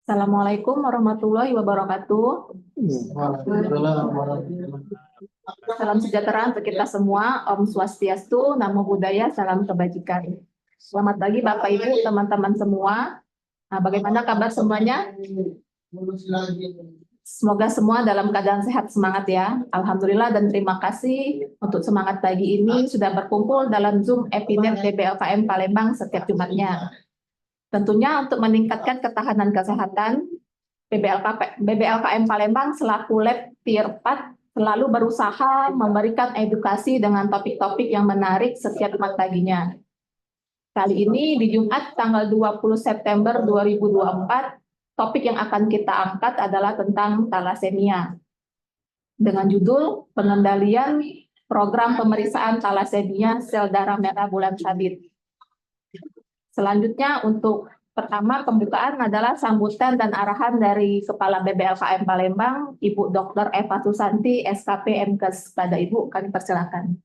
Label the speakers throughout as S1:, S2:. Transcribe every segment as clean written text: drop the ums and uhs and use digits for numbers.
S1: Assalamualaikum warahmatullahi wabarakatuh. Salam sejahtera untuk kita semua. Om Swastiastu, Namo Buddhaya, salam kebajikan. Selamat pagi Bapak Ibu, teman-teman semua. Nah, bagaimana kabar semuanya? Semoga semua dalam keadaan sehat, semangat ya. Alhamdulillah dan terima kasih untuk semangat pagi ini sudah berkumpul dalam Zoom Epinet PBLKM Palembang setiap Jumatnya. Tentunya untuk meningkatkan ketahanan kesehatan, BBLKM Palembang selaku Lab Tier 4 selalu berusaha memberikan edukasi dengan topik-topik yang menarik setiap Jumat paginya. Kali ini di Jumat tanggal 20 September 2024, topik yang akan kita angkat adalah tentang talasemia. Dengan judul pengendalian program pemeriksaan talasemia sel darah merah bulan sabit. Selanjutnya untuk pertama pembukaan adalah sambutan dan arahan dari Kepala BBLKM Palembang, Ibu Dr. Eva Susanti, SKP MKes. Pada Ibu, kami persilakan.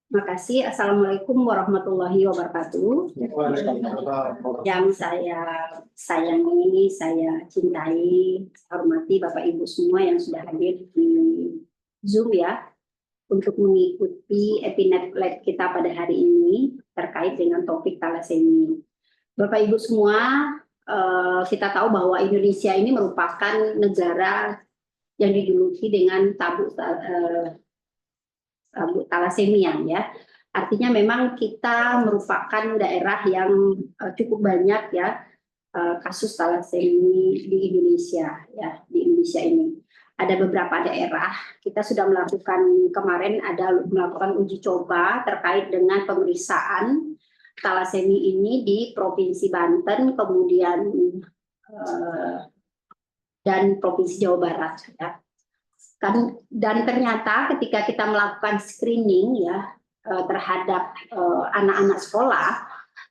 S2: Terima kasih. Assalamualaikum warahmatullahi wabarakatuh. Yang saya sayangi, saya cintai, hormati Bapak Ibu semua yang sudah hadir di Zoom ya, untuk mengikuti Epinet Lab kita pada hari ini terkait dengan topik talasemia. Bapak Ibu semua, kita tahu bahwa Indonesia ini merupakan negara yang dijuluki dengan tabu talasemia ya. Artinya memang kita merupakan daerah yang cukup banyak ya kasus talasemia di Indonesia ya, di Indonesia ini. Ada beberapa daerah kita sudah melakukan melakukan uji coba terkait dengan pemeriksaan talasemia ini di Provinsi Banten, kemudian dan Provinsi Jawa Barat ya. Dan ternyata ketika kita melakukan screening ya terhadap anak-anak sekolah,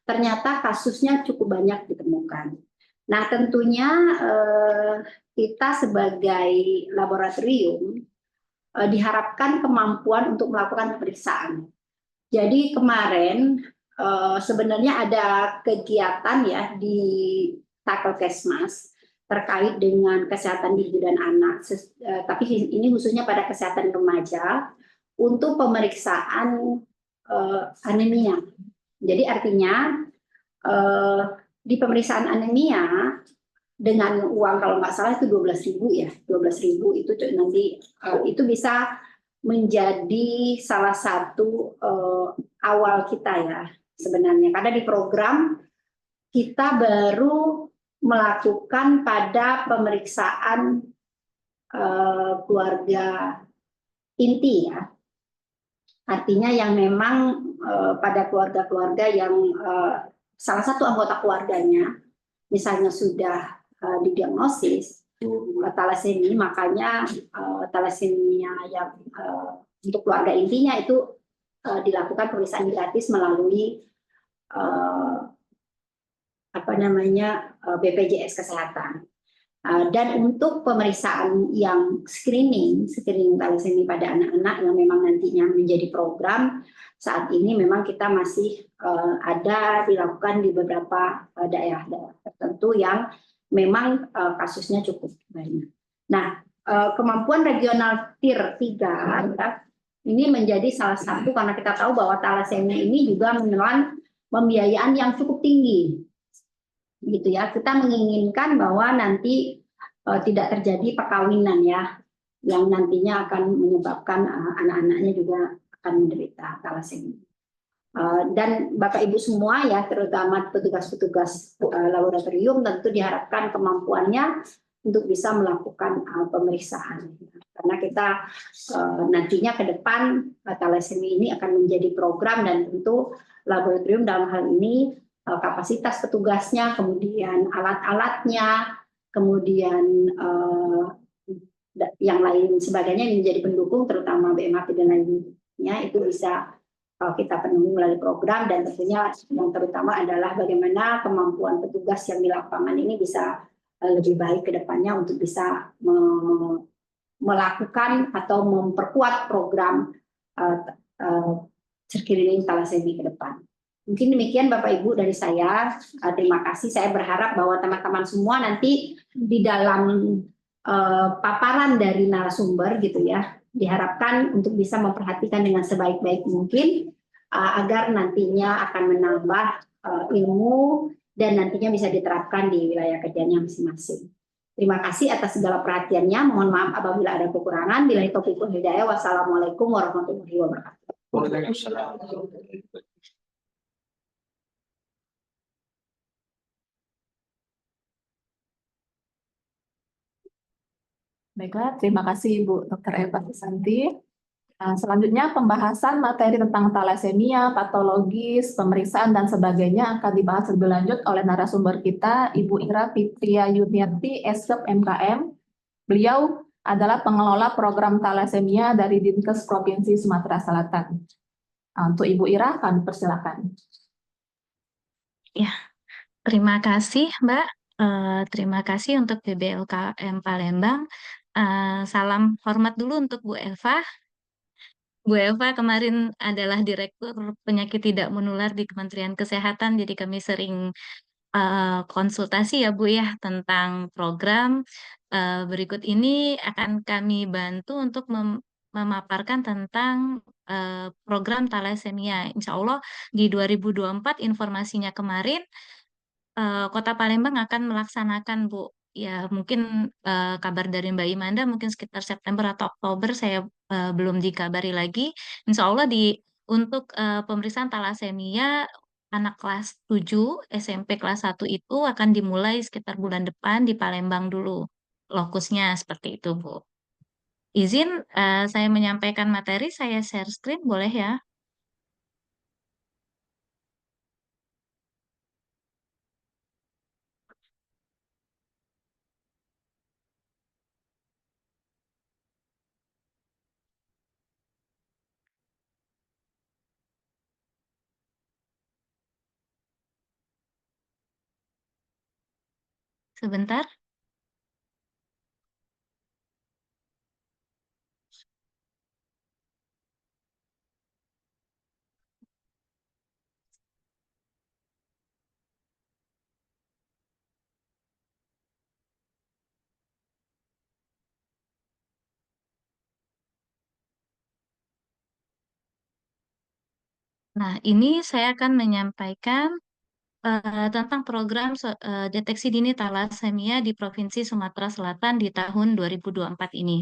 S2: ternyata kasusnya cukup banyak ditemukan. Nah, tentunya kita sebagai laboratorium diharapkan kemampuan untuk melakukan pemeriksaan. Jadi kemarin sebenarnya ada kegiatan ya di Takelkesmas terkait dengan kesehatan ibu dan anak, tapi ini khususnya pada kesehatan remaja untuk pemeriksaan anemia. Jadi artinya di pemeriksaan anemia dengan uang kalau nggak salah itu 12.000 ya, 12.000 itu nanti itu bisa menjadi salah satu awal kita ya sebenarnya, karena di program kita baru melakukan pada pemeriksaan keluarga inti ya, artinya yang memang pada keluarga-keluarga yang salah satu anggota keluarganya misalnya sudah didiagnosis talasemia, makanya talasemia yang untuk keluarga intinya itu dilakukan pemeriksaan gratis melalui BPJS Kesehatan. Dan untuk pemeriksaan yang screening talasemia pada anak-anak yang memang nantinya menjadi program, saat ini memang kita masih ada dilakukan di beberapa daerah-daerah tertentu yang memang kasusnya cukup banyak. Nah, kemampuan regional Tier 3 ini menjadi salah satu, karena kita tahu bahwa talasemia ini juga menelan pembiayaan yang cukup tinggi. Gitu ya, kita menginginkan bahwa nanti tidak terjadi perkawinan ya, yang nantinya akan menyebabkan anak-anaknya juga akan menderita talasemia. Dan Bapak Ibu semua ya, terutama petugas-petugas laboratorium, tentu diharapkan kemampuannya untuk bisa melakukan pemeriksaan, karena kita nantinya ke depan talasemia ini akan menjadi program, dan tentu laboratorium dalam hal ini kapasitas petugasnya, kemudian alat-alatnya, kemudian yang lain sebagainya yang menjadi pendukung, terutama BMAP dan lainnya, itu bisa kita penuhi melalui program. Dan tentunya yang terutama adalah bagaimana kemampuan petugas yang di lapangan ini bisa lebih baik ke depannya untuk bisa melakukan atau memperkuat program screening talasemia ke depan. Mungkin demikian Bapak Ibu dari saya. Terima kasih. Saya berharap bahwa teman-teman semua nanti di dalam paparan dari narasumber gitu ya, diharapkan untuk bisa memperhatikan dengan sebaik-baik mungkin agar nantinya akan menambah ilmu dan nantinya bisa diterapkan di wilayah kerjanya masing-masing. Terima kasih atas segala perhatiannya. Mohon maaf apabila ada kekurangan. Bila taufiq wal hidayah. Wassalamualaikum warahmatullahi wabarakatuh.
S3: Waalaikumsalam.
S1: Baiklah, terima kasih Ibu Dr. Eva Susanti. Selanjutnya pembahasan materi tentang talasemia, patologis, pemeriksaan, dan sebagainya akan dibahas lebih lanjut oleh narasumber kita, Ibu Ira Fitria Yuniarti, S.Kep MKM. Beliau adalah pengelola program talasemia dari Dinkes Provinsi Sumatera Selatan. Untuk Ibu Ira, kami persilakan.
S4: Ya, terima kasih Mbak. Terima kasih untuk BBLKM Palembang. Salam hormat dulu untuk Bu Eva. Bu Eva kemarin adalah Direktur Penyakit Tidak Menular di Kementerian Kesehatan, jadi kami sering konsultasi ya Bu ya tentang program. Berikut ini akan kami bantu untuk memaparkan tentang program talasemia. Insya Allah di 2024 informasinya kemarin Kota Palembang akan melaksanakan, Bu. Ya, mungkin kabar dari Mbak Imanda mungkin sekitar September atau Oktober, saya belum dikabari lagi. Insya Allah untuk pemeriksaan talasemia anak kelas 7 SMP kelas 1 itu akan dimulai sekitar bulan depan di Palembang dulu. Lokusnya seperti itu, Bu. Izin saya menyampaikan materi, saya share screen, boleh ya? Sebentar. Nah, ini saya akan menyampaikan tentang program deteksi dini talasemia di Provinsi Sumatera Selatan di tahun 2024 ini.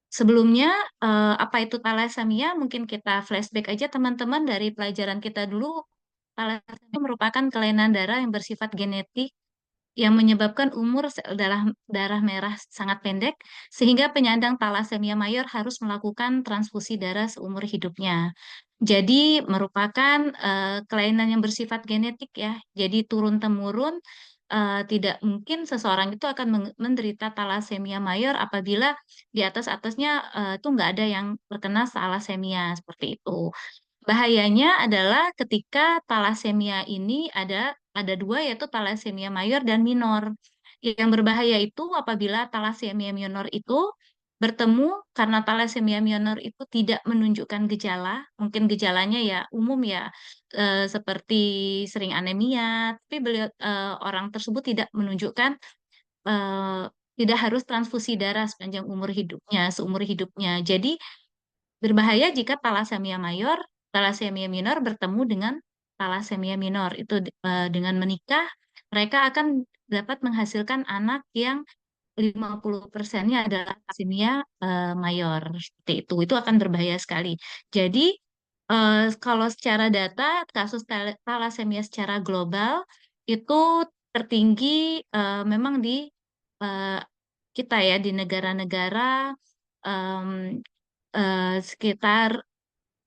S4: Sebelumnya, apa itu talasemia? Mungkin kita flashback aja teman-teman dari pelajaran kita dulu. Talasemia merupakan kelainan darah yang bersifat genetik yang menyebabkan umur sel darah merah sangat pendek, sehingga penyandang talasemia mayor harus melakukan transfusi darah seumur hidupnya. Jadi merupakan kelainan yang bersifat genetik ya. Jadi turun-temurun tidak mungkin seseorang itu akan menderita talasemia mayor apabila di atas-atasnya itu nggak ada yang terkena talasemia seperti itu. Bahayanya adalah ketika talasemia ini ada dua yaitu talasemia mayor dan minor. Yang berbahaya itu apabila talasemia minor itu bertemu karena talasemia minor itu tidak menunjukkan gejala, mungkin gejalanya ya umum ya seperti sering anemia, tapi orang tersebut tidak menunjukkan eh, tidak harus transfusi darah sepanjang umur hidupnya, seumur hidupnya. Jadi berbahaya jika talasemia mayor, talasemia minor bertemu dengan talasemia minor. Itu dengan menikah, mereka akan dapat menghasilkan anak yang 50%-nya adalah talasemia mayor. Seperti itu. Itu akan berbahaya sekali. Jadi, kalau secara data, kasus talasemia secara global itu tertinggi memang di eh, kita ya, di negara-negara em, sekitar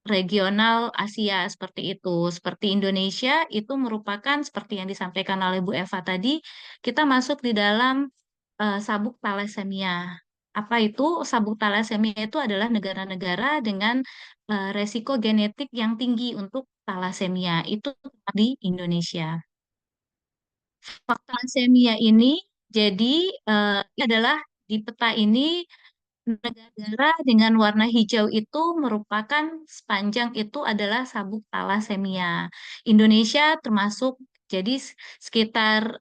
S4: regional Asia seperti itu. Seperti Indonesia itu merupakan seperti yang disampaikan oleh Bu Eva tadi, kita masuk di dalam sabuk talasemia. Apa itu? Sabuk talasemia itu adalah negara-negara dengan resiko genetik yang tinggi untuk talasemia. Itu di Indonesia. Faktor talasemia ini jadi ini adalah di peta ini negara dengan warna hijau itu merupakan sepanjang itu adalah sabuk talasemia. Indonesia termasuk, jadi sekitar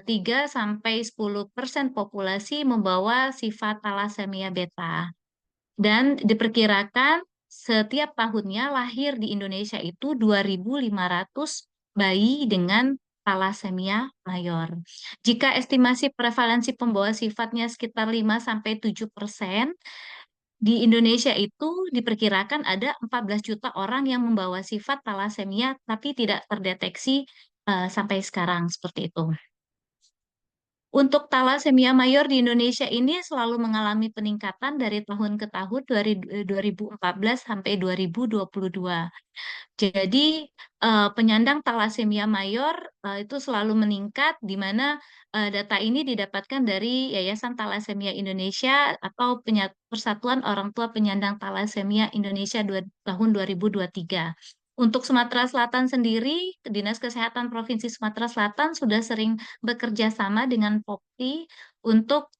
S4: 3-10% populasi membawa sifat talasemia beta. Dan diperkirakan setiap tahunnya lahir di Indonesia itu 2.500 bayi dengan talasemia mayor. Jika estimasi prevalensi pembawa sifatnya sekitar 5-7%, di Indonesia itu diperkirakan ada 14 juta orang yang membawa sifat talasemia tapi tidak terdeteksi sampai sekarang seperti itu. Untuk talasemia mayor di Indonesia ini selalu mengalami peningkatan dari tahun ke tahun dari 2014 sampai 2022. Jadi penyandang talasemia mayor itu selalu meningkat, di mana data ini didapatkan dari Yayasan Talasemia Indonesia atau Persatuan Orang Tua Penyandang Talasemia Indonesia tahun 2023. Untuk Sumatera Selatan sendiri, Dinas Kesehatan Provinsi Sumatera Selatan sudah sering bekerja sama dengan POPI untuk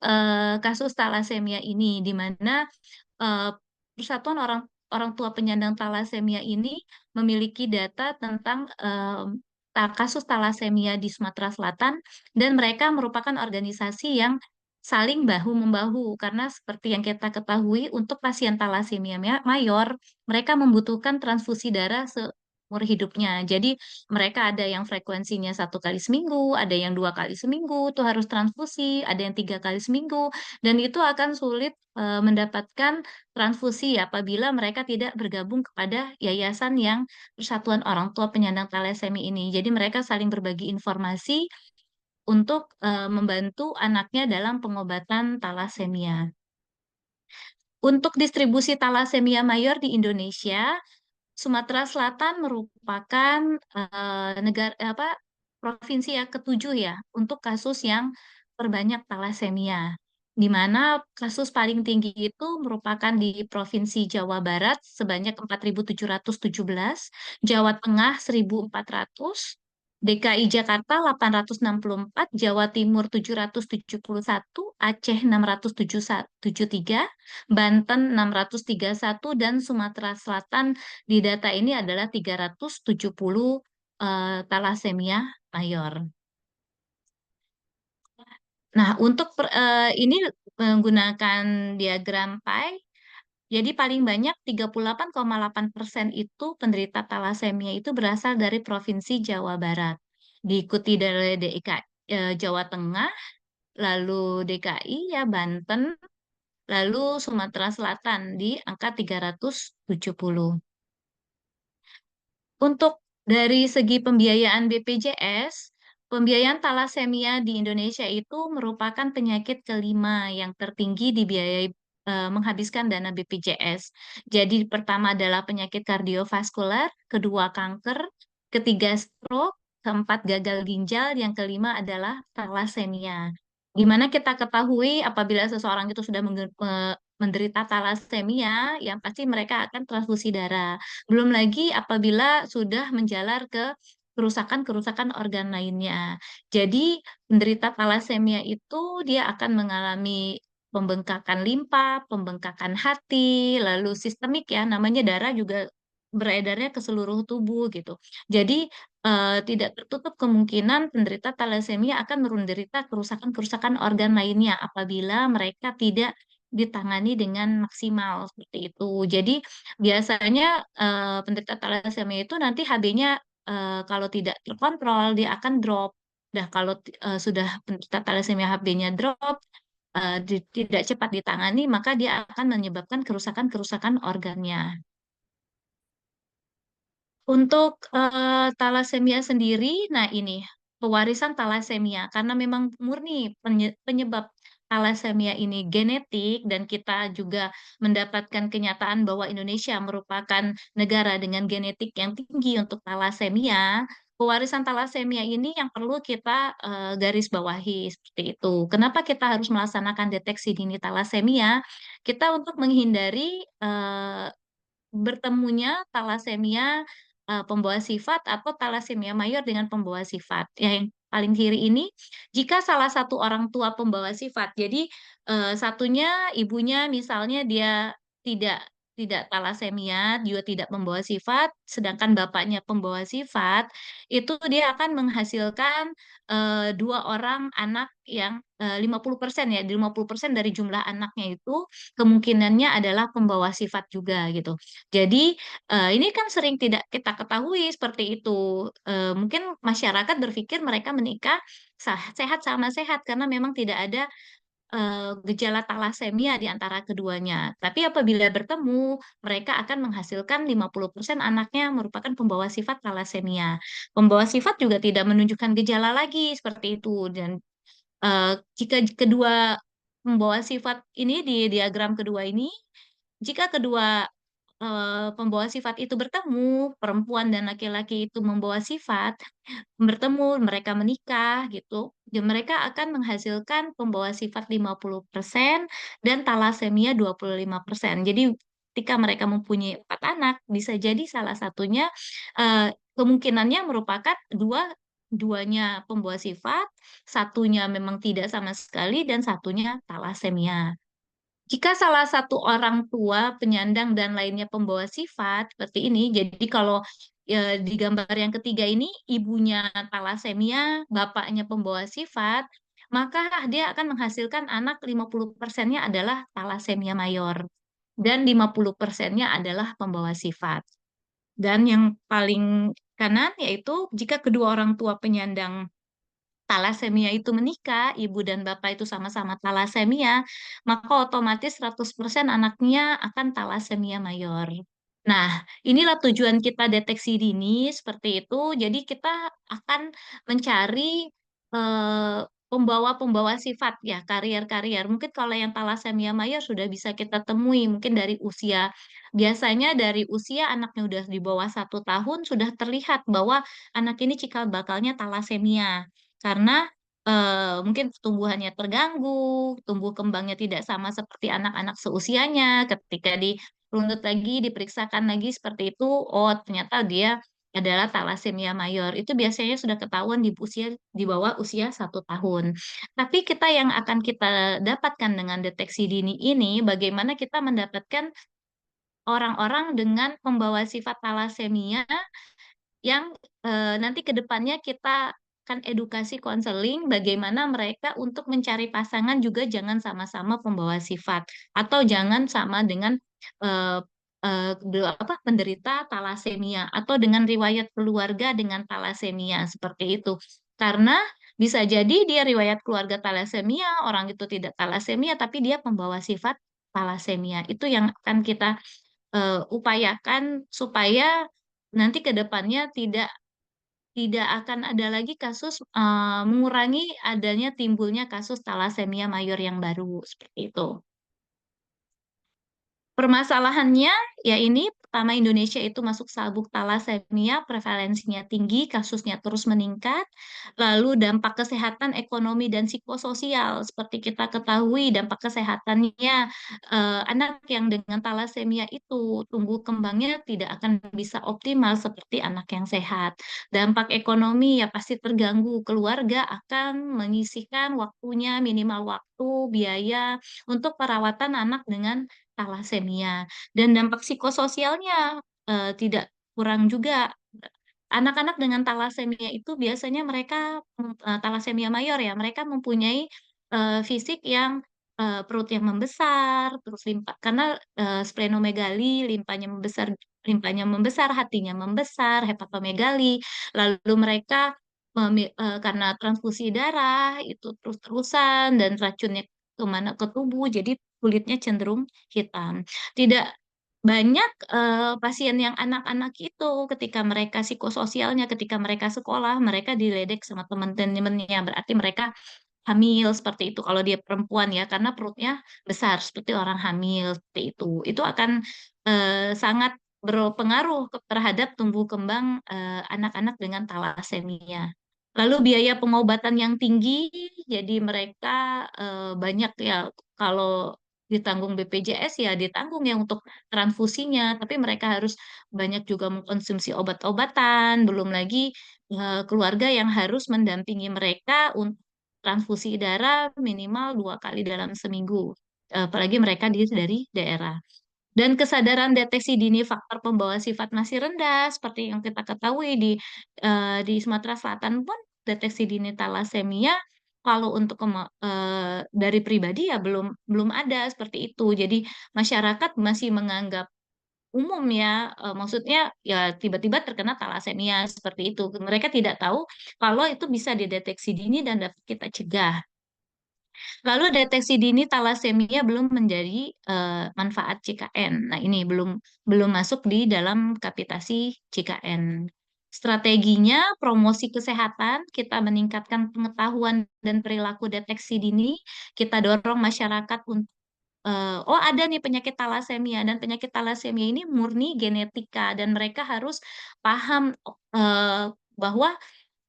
S4: kasus talasemia ini, di mana Persatuan Orang Orang Tua Penyandang Talasemia ini memiliki data tentang kasus talasemia di Sumatera Selatan, dan mereka merupakan organisasi yang saling bahu-membahu karena seperti yang kita ketahui untuk pasien talasemia mayor mereka membutuhkan transfusi darah seumur hidupnya. Jadi mereka ada yang frekuensinya 1 kali seminggu, ada yang 2 kali seminggu tuh harus transfusi, ada yang 3 kali seminggu, dan itu akan sulit mendapatkan transfusi apabila mereka tidak bergabung kepada yayasan yang Persatuan Orang Tua Penyandang Talasemia ini. Jadi mereka saling berbagi informasi untuk membantu anaknya dalam pengobatan talasemia. Untuk distribusi talasemia mayor di Indonesia, Sumatera Selatan merupakan negara provinsi yang ketujuh ya untuk kasus yang terbanyak talasemia. Di mana kasus paling tinggi itu merupakan di Provinsi Jawa Barat sebanyak 4.717, Jawa Tengah 1.400, DKI Jakarta 864, Jawa Timur 771, Aceh 673, Banten 631, dan Sumatera Selatan di data ini adalah 370 talasemia mayor. Nah, untuk ini menggunakan diagram pie, jadi paling banyak 38,8% itu penderita talasemia itu berasal dari Provinsi Jawa Barat. Diikuti dari Jawa Tengah, lalu DKI ya Banten, lalu Sumatera Selatan di angka 370. Untuk dari segi pembiayaan BPJS, pembiayaan talasemia di Indonesia itu merupakan penyakit kelima yang tertinggi dibiayai menghabiskan dana BPJS. Jadi pertama adalah penyakit kardiovaskular, kedua kanker, ketiga stroke, keempat gagal ginjal, yang kelima adalah talasemia. Gimana kita ketahui apabila seseorang itu sudah menderita talasemia, yang pasti mereka akan transfusi darah. Belum lagi apabila sudah menjalar ke kerusakan-kerusakan organ lainnya. Jadi penderita talasemia itu dia akan mengalami pembengkakan limpa, pembengkakan hati, lalu sistemik ya, namanya darah juga beredarnya ke seluruh tubuh gitu. Jadi tidak tertutup kemungkinan penderita talasemia akan menderita kerusakan-kerusakan organ lainnya apabila mereka tidak ditangani dengan maksimal seperti itu. Jadi biasanya penderita talasemia itu nanti HB-nya kalau tidak terkontrol dia akan drop. Nah, kalau sudah penderita talasemia HB-nya drop, tidak cepat ditangani, maka dia akan menyebabkan kerusakan-kerusakan organnya. Untuk talasemia sendiri, nah ini pewarisan talasemia karena memang murni penyebab talasemia ini genetik, dan kita juga mendapatkan kenyataan bahwa Indonesia merupakan negara dengan genetik yang tinggi untuk talasemia. Pewarisan talasemia ini yang perlu kita garis bawahi seperti itu. Kenapa kita harus melaksanakan deteksi dini talasemia? Kita untuk menghindari bertemunya talasemia pembawa sifat atau talasemia mayor dengan pembawa sifat. Yang paling kiri ini, jika salah satu orang tua pembawa sifat. Jadi satunya ibunya misalnya dia tidak tidak talasemia, juga tidak membawa sifat, sedangkan bapaknya pembawa sifat, itu dia akan menghasilkan dua orang anak yang 50% ya, 50% dari jumlah anaknya itu kemungkinannya adalah pembawa sifat juga gitu. Jadi ini kan sering tidak kita ketahui seperti itu. Mungkin masyarakat berpikir mereka menikah sehat sama sehat karena memang tidak ada gejala talasemia di antara keduanya. Tapi apabila bertemu, mereka akan menghasilkan 50% anaknya merupakan pembawa sifat talasemia. Pembawa sifat juga tidak menunjukkan gejala lagi seperti itu. Dan jika kedua pembawa sifat ini di diagram kedua ini, jika kedua pembawa sifat itu bertemu, perempuan dan laki-laki itu membawa sifat, bertemu, mereka menikah gitu, dan mereka akan menghasilkan pembawa sifat 50% dan talasemia 25%. Jadi ketika mereka mempunyai 4 anak, bisa jadi salah satunya kemungkinannya merupakan duanya pembawa sifat, satunya memang tidak sama sekali, dan satunya talasemia. Jika salah satu orang tua penyandang dan lainnya pembawa sifat seperti ini, jadi kalau di gambar yang ketiga ini ibunya talasemia, bapaknya pembawa sifat, maka dia akan menghasilkan anak 50%-nya adalah talasemia mayor dan 50%-nya adalah pembawa sifat. Dan yang paling kanan yaitu jika kedua orang tua penyandang talasemia itu menikah, ibu dan bapak itu sama-sama talasemia, maka otomatis 100% anaknya akan talasemia mayor. Nah, inilah tujuan kita deteksi dini seperti itu. Jadi kita akan mencari eh, pembawa-pembawa sifat ya, karier-karier. Mungkin kalau yang talasemia mayor sudah bisa kita temui mungkin dari usia. Biasanya dari usia anaknya udah di bawah 1 tahun sudah terlihat bahwa anak ini cikal bakalnya talasemia karena mungkin pertumbuhannya terganggu, tumbuh kembangnya tidak sama seperti anak-anak seusianya. Ketika dirunut lagi, diperiksakan lagi seperti itu, oh ternyata dia adalah talasemia mayor. Itu biasanya sudah ketahuan di bawah usia 1 tahun. Tapi kita yang akan kita dapatkan dengan deteksi dini ini, bagaimana kita mendapatkan orang-orang dengan pembawa sifat talasemia yang nanti ke depannya kita akan edukasi konseling bagaimana mereka untuk mencari pasangan juga jangan sama-sama pembawa sifat atau jangan sama dengan eh, penderita talasemia atau dengan riwayat keluarga dengan talasemia seperti itu. Karena bisa jadi dia riwayat keluarga talasemia, orang itu tidak talasemia tapi dia pembawa sifat talasemia. Itu yang akan kita upayakan supaya nanti ke depannya tidak tidak akan ada lagi kasus mengurangi adanya timbulnya kasus talasemia mayor yang baru seperti itu. Permasalahannya ya ini pertama Indonesia itu masuk sabuk talasemia, prevalensinya tinggi, kasusnya terus meningkat. Lalu dampak kesehatan, ekonomi dan psikososial seperti kita ketahui dampak kesehatannya anak yang dengan talasemia itu tumbuh kembangnya tidak akan bisa optimal seperti anak yang sehat. Dampak ekonomi ya pasti terganggu, keluarga akan menyisihkan waktunya minimal waktu, biaya untuk perawatan anak dengan talasemia. Dan dampak psikososialnya tidak kurang juga. Anak-anak dengan talasemia itu biasanya mereka talasemia mayor ya, mereka mempunyai fisik yang perut yang membesar, terus limpa karena splenomegali, limpanya membesar, hatinya membesar, hepatomegali, lalu mereka karena transfusi darah itu terus-terusan dan racunnya kemana ke tubuh, jadi kulitnya cenderung hitam. Tidak banyak pasien yang anak-anak itu ketika mereka psikososialnya, ketika mereka sekolah, mereka diledek sama teman-temannya, berarti mereka hamil seperti itu. Kalau dia perempuan ya, karena perutnya besar seperti orang hamil seperti itu. Itu akan sangat berpengaruh terhadap tumbuh kembang anak-anak dengan talasemia. Lalu biaya pengobatan yang tinggi, jadi mereka banyak ya kalau ditanggung BPJS ya ditanggung ya untuk transfusinya, tapi mereka harus banyak juga mengkonsumsi obat-obatan, belum lagi keluarga yang harus mendampingi mereka untuk transfusi darah minimal 2 kali dalam seminggu, apalagi mereka dari daerah. Dan kesadaran deteksi dini faktor pembawa sifat masih rendah, seperti yang kita ketahui di Sumatera Selatan pun deteksi dini talasemia kalau untuk dari pribadi ya belum ada seperti itu. Jadi masyarakat masih menganggap umum ya, maksudnya ya tiba-tiba terkena talasemia seperti itu. Mereka tidak tahu kalau itu bisa dideteksi dini dan dapat kita cegah. Lalu deteksi dini talasemia belum menjadi manfaat CKN. Nah, ini belum masuk di dalam kapitasi CKN. Strateginya promosi kesehatan, kita meningkatkan pengetahuan dan perilaku deteksi dini, kita dorong masyarakat untuk oh ada nih penyakit talasemia dan penyakit talasemia ini murni genetika dan mereka harus paham bahwa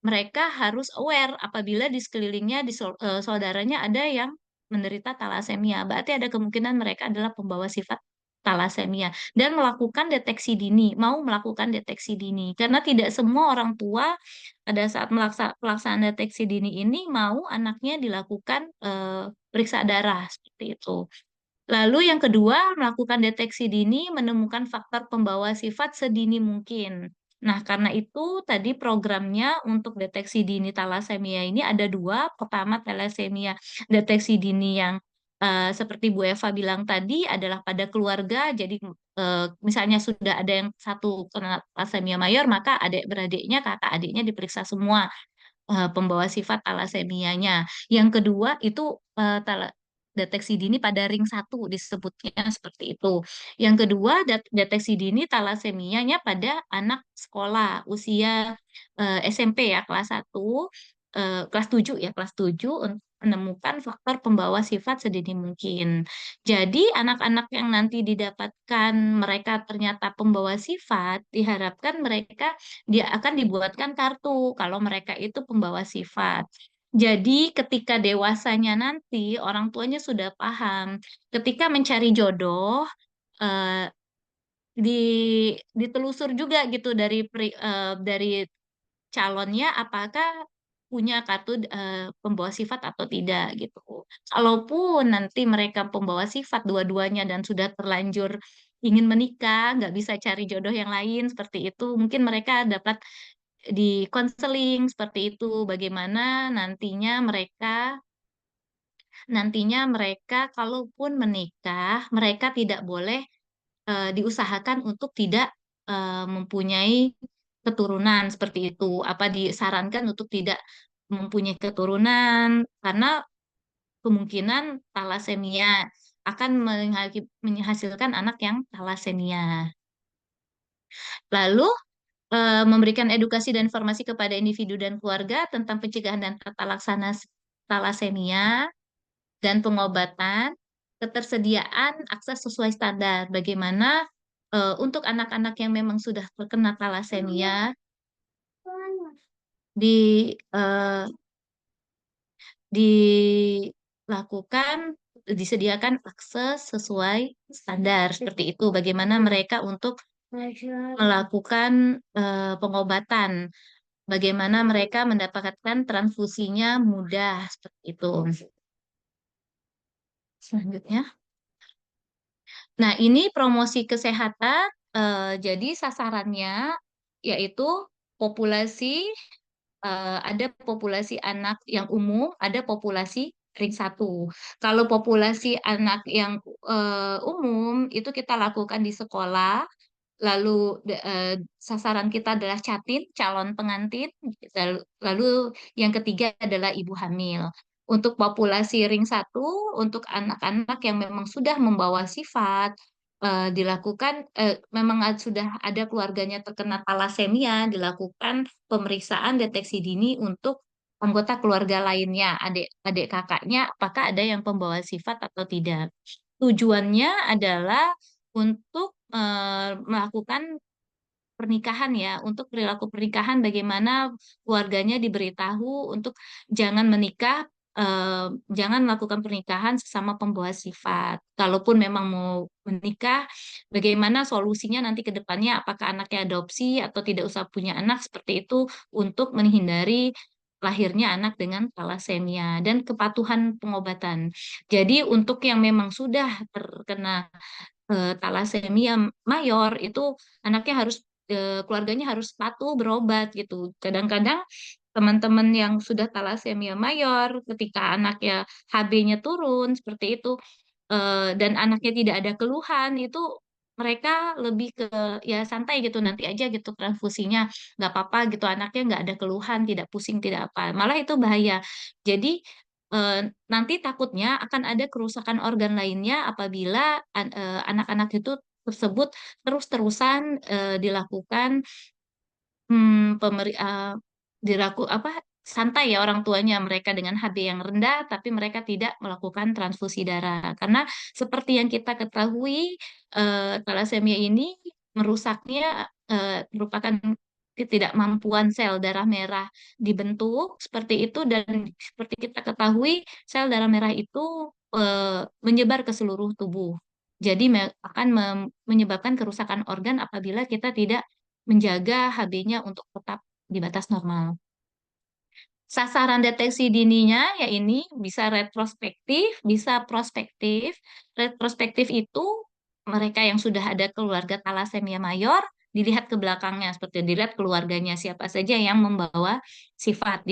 S4: mereka harus aware apabila di sekelilingnya saudaranya ada yang menderita talasemia. Berarti ada kemungkinan mereka adalah pembawa sifat talasemia dan melakukan deteksi dini, mau melakukan deteksi dini. Karena tidak semua orang tua pada saat pelaksanaan deteksi dini ini mau anaknya dilakukan periksa darah seperti itu. Lalu yang kedua, melakukan deteksi dini menemukan faktor pembawa sifat sedini mungkin. Nah, karena itu tadi programnya untuk deteksi dini talasemia ini ada dua. Pertama, talasemia deteksi dini yang seperti Bu Eva bilang tadi adalah pada keluarga. Jadi misalnya sudah ada yang satu kena talasemia mayor, maka adik-beradiknya, kakak adiknya diperiksa semua pembawa sifat talasemianya. Yang kedua itu deteksi dini pada ring 1 disebutnya seperti itu. Yang kedua deteksi dini talasemianya pada anak sekolah usia SMP ya kelas 7 ya kelas 7 untuk menemukan faktor pembawa sifat sedini mungkin. Jadi anak-anak yang nanti didapatkan mereka ternyata pembawa sifat, diharapkan mereka dia akan dibuatkan kartu kalau mereka itu pembawa sifat. Jadi ketika dewasanya nanti orang tuanya sudah paham, ketika mencari jodoh eh, di ditelusur juga gitu dari calonnya apakah punya kartu pembawa sifat atau tidak gitu. Kalaupun nanti mereka pembawa sifat dua-duanya dan sudah terlanjur ingin menikah, nggak bisa cari jodoh yang lain seperti itu, mungkin mereka dapat di konseling seperti itu. Bagaimana nantinya mereka kalaupun menikah, mereka tidak boleh diusahakan untuk tidak mempunyai keturunan seperti itu. Apa disarankan untuk tidak mempunyai keturunan karena kemungkinan talasemia akan menghasilkan anak yang talasemia. Lalu memberikan edukasi dan informasi kepada individu dan keluarga tentang pencegahan dan tata laksana talasemia dan pengobatan, ketersediaan akses sesuai standar. Bagaimana untuk anak-anak yang memang sudah terkena talasemia di eh, dilakukan disediakan akses sesuai standar seperti itu. Bagaimana mereka untuk melakukan pengobatan, bagaimana mereka mendapatkan transfusinya mudah seperti itu. Selanjutnya. Nah, ini promosi kesehatan, jadi sasarannya yaitu populasi, ada populasi anak yang umum, ada populasi ring 1. Kalau populasi anak yang umum, itu kita lakukan di sekolah, lalu sasaran kita adalah catin, calon pengantin, lalu yang ketiga adalah ibu hamil. Untuk populasi ring 1, untuk anak-anak yang memang sudah membawa sifat, memang sudah ada keluarganya terkena talasemia, dilakukan pemeriksaan deteksi dini untuk anggota keluarga lainnya, adik kakaknya, apakah ada yang pembawa sifat atau tidak. Tujuannya adalah untuk melakukan pernikahan ya, untuk perilaku pernikahan bagaimana keluarganya diberitahu untuk jangan menikah jangan melakukan pernikahan sesama pembawa sifat. Kalaupun memang mau menikah, bagaimana solusinya nanti ke depannya, apakah anaknya adopsi atau tidak usah punya anak seperti itu untuk menghindari lahirnya anak dengan talasemia dan kepatuhan pengobatan. Jadi untuk yang memang sudah terkena talasemia mayor itu anaknya harus keluarganya harus patuh berobat gitu. Kadang-kadang teman-teman yang sudah talasemia mayor ketika anaknya HB-nya turun seperti itu dan anaknya tidak ada keluhan itu mereka lebih ke ya santai gitu nanti aja gitu transfusinya nggak apa-apa gitu anaknya nggak ada keluhan tidak pusing tidak apa malah itu bahaya jadi eh, nanti takutnya akan ada kerusakan organ lainnya apabila anak-anak itu tersebut terus-terusan dilakukan diraku apa santai ya orang tuanya mereka dengan HB yang rendah tapi mereka tidak melakukan transfusi darah karena seperti yang kita ketahui talasemia ini merusaknya merupakan ketidakmampuan sel darah merah dibentuk seperti itu dan seperti kita ketahui sel darah merah itu menyebar ke seluruh tubuh. Jadi akan menyebabkan kerusakan organ apabila kita tidak menjaga HB-nya untuk tetap di batas normal. Sasaran deteksi dininya ya ini bisa retrospektif, bisa prospektif. Retrospektif itu mereka yang sudah ada keluarga talasemia mayor dilihat ke belakangnya seperti dilihat keluarganya siapa saja yang membawa sifat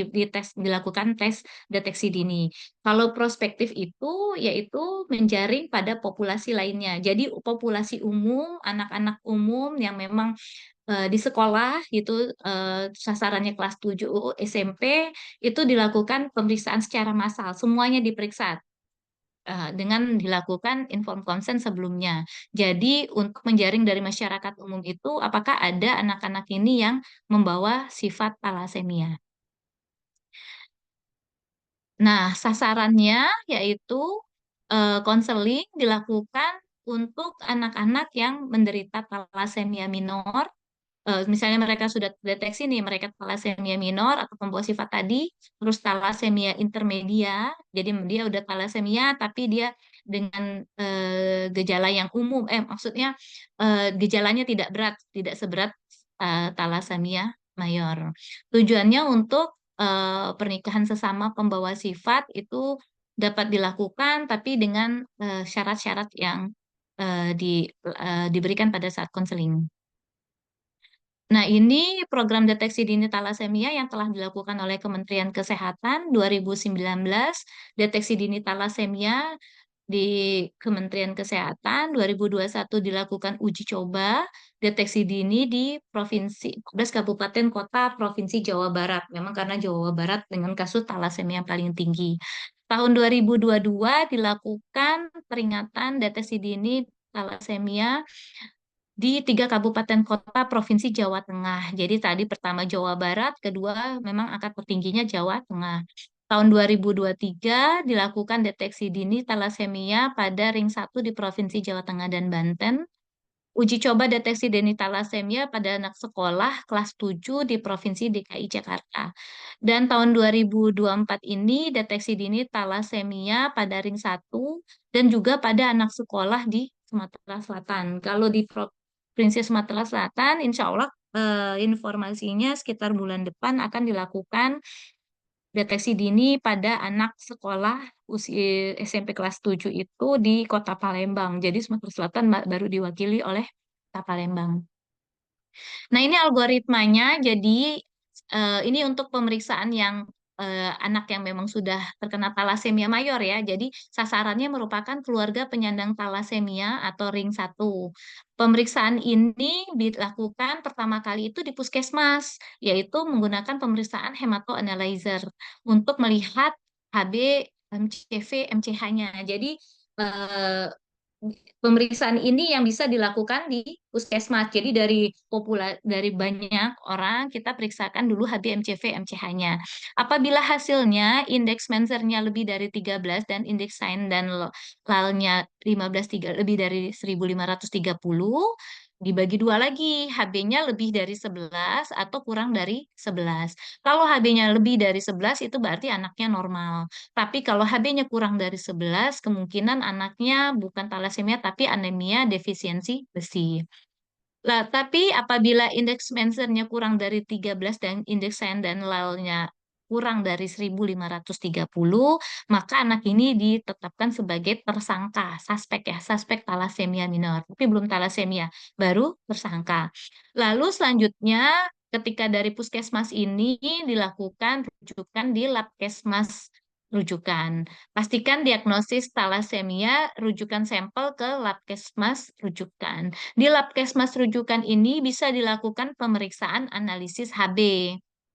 S4: dilakukan tes deteksi dini. Kalau prospektif itu yaitu menjaring pada populasi lainnya. Jadi populasi umum, anak-anak umum yang memang di sekolah gitu sasarannya kelas 7 SMP itu dilakukan pemeriksaan secara massal, semuanya diperiksa dengan dilakukan informed consent sebelumnya. Jadi untuk menjaring dari masyarakat umum itu apakah ada anak-anak ini yang membawa sifat talasemia. Nah, sasarannya yaitu konseling dilakukan untuk anak-anak yang menderita talasemia minor misalnya mereka sudah deteksi nih mereka talasemia minor atau pembawa sifat tadi, terus talasemia intermedia, jadi dia udah talasemia tapi dia dengan gejala yang umum, maksudnya gejalanya tidak berat, tidak seberat talasemia mayor. Tujuannya untuk pernikahan sesama pembawa sifat itu dapat dilakukan tapi dengan syarat-syarat yang diberikan pada saat konseling. Nah, ini program deteksi dini talasemia yang telah dilakukan oleh Kementerian Kesehatan 2019, deteksi dini talasemia di Kementerian Kesehatan 2021 dilakukan uji coba deteksi dini di provinsi 14 kabupaten kota Provinsi Jawa Barat. Memang karena Jawa Barat dengan kasus talasemia yang paling tinggi. Tahun 2022 dilakukan peringatan deteksi dini talasemia di 3 kabupaten kota Provinsi Jawa Tengah. Jadi tadi pertama Jawa Barat, kedua memang angka tertingginya Jawa Tengah. Tahun 2023 dilakukan deteksi dini talasemia pada ring 1 di Provinsi Jawa Tengah dan Banten. Uji coba deteksi dini talasemia pada anak sekolah kelas 7 di Provinsi DKI Jakarta. Dan tahun 2024 ini deteksi dini talasemia pada ring 1 dan juga pada anak sekolah di Sumatera Selatan. Kalau di Provinsi Sumatera Selatan, insya Allah informasinya sekitar bulan depan akan dilakukan deteksi dini pada anak sekolah usia SMP kelas 7 itu di Kota Palembang. Jadi Sumatera Selatan baru diwakili oleh Kota Palembang. Nah, ini algoritmanya. Jadi, ini untuk pemeriksaan yang anak yang memang sudah terkena talasemia mayor ya. Jadi, sasarannya merupakan keluarga penyandang talasemia atau ring 1. Pemeriksaan ini dilakukan pertama kali itu di puskesmas, yaitu menggunakan pemeriksaan hematoanalyzer untuk melihat HB, MCV, MCH-nya. Jadi, eh, pemeriksaan ini yang bisa dilakukan di puskesmas. Jadi dari banyak orang kita periksakan dulu HbMCV MCH-nya. Apabila hasilnya indeks Menzer-nya lebih dari 13 dan indeks Sain dan LAL-nya 15 lebih dari 1530, dibagi dua lagi, HB-nya lebih dari 11 atau kurang dari 11. Kalau HB-nya lebih dari 11 itu berarti anaknya normal. Tapi kalau HB-nya kurang dari 11, kemungkinan anaknya bukan talasemia tapi anemia defisiensi besi. Lah, tapi apabila indeks Mensernya kurang dari 13 dan indeks Sandenlalnya kurang dari 1530, maka anak ini ditetapkan sebagai tersangka, suspek talasemia minor, tapi belum talasemia, baru tersangka. Lalu selanjutnya ketika dari puskesmas ini dilakukan rujukan di Labkesmas rujukan. Pastikan diagnosis talasemia, rujukan sampel ke Labkesmas rujukan. Di Labkesmas rujukan ini bisa dilakukan pemeriksaan analisis HB,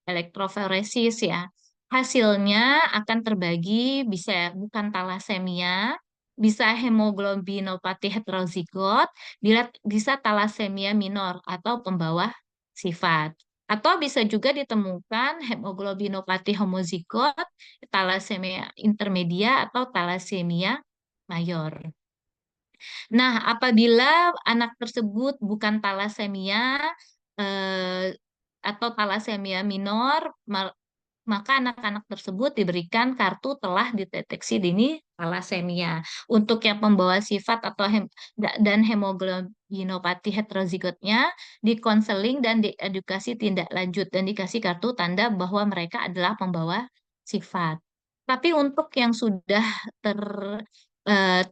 S4: elektroforesis ya. Hasilnya akan terbagi bisa bukan talasemia, bisa hemoglobinopati heterozigot, bisa talasemia minor atau pembawa sifat. Atau bisa juga ditemukan hemoglobinopati homozigot, talasemia intermedia atau talasemia mayor. Nah, apabila anak tersebut bukan talasemia eh, atau talasemia minor, maka anak-anak tersebut diberikan kartu telah dideteksi dini talasemia. Untuk yang pembawa sifat atau dan hemoglobinopati heterozigotnya dikonseling dan diedukasi tindak lanjut dan dikasih kartu tanda bahwa mereka adalah pembawa sifat. Tapi untuk yang sudah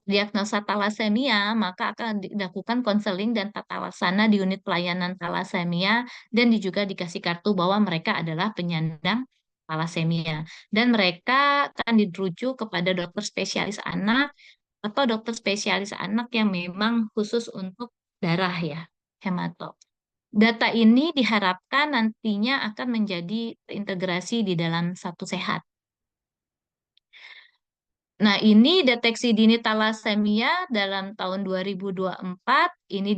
S4: diagnosa talasemia, maka akan dilakukan konseling dan tata laksana di unit pelayanan talasemia dan juga dikasih kartu bahwa mereka adalah penyandang talasemia. Dan mereka akan dirujuk kepada dokter spesialis anak atau dokter spesialis anak yang memang khusus untuk darah ya, hemato. Data ini diharapkan nantinya akan menjadi terintegrasi di dalam satu sehat. Nah, ini deteksi dini talasemia dalam tahun 2024 ini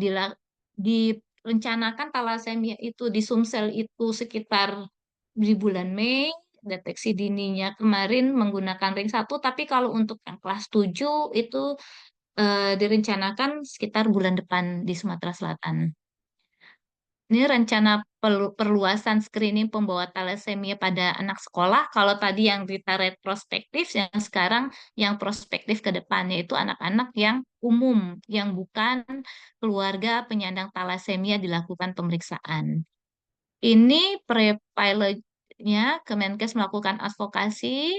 S4: direncanakan talasemia itu di Sumsel itu sekitar di bulan Mei, deteksi dininya kemarin menggunakan ring 1, tapi kalau untuk yang kelas 7 itu direncanakan sekitar bulan depan di Sumatera Selatan. Ini rencana perluasan screening pembawa talasemia pada anak sekolah. Kalau tadi yang Rita retrospektif, yang sekarang yang prospektif ke depan, yaitu anak-anak yang umum, yang bukan keluarga penyandang talasemia dilakukan pemeriksaan. Ini pre-pilotnya Kemenkes melakukan advokasi,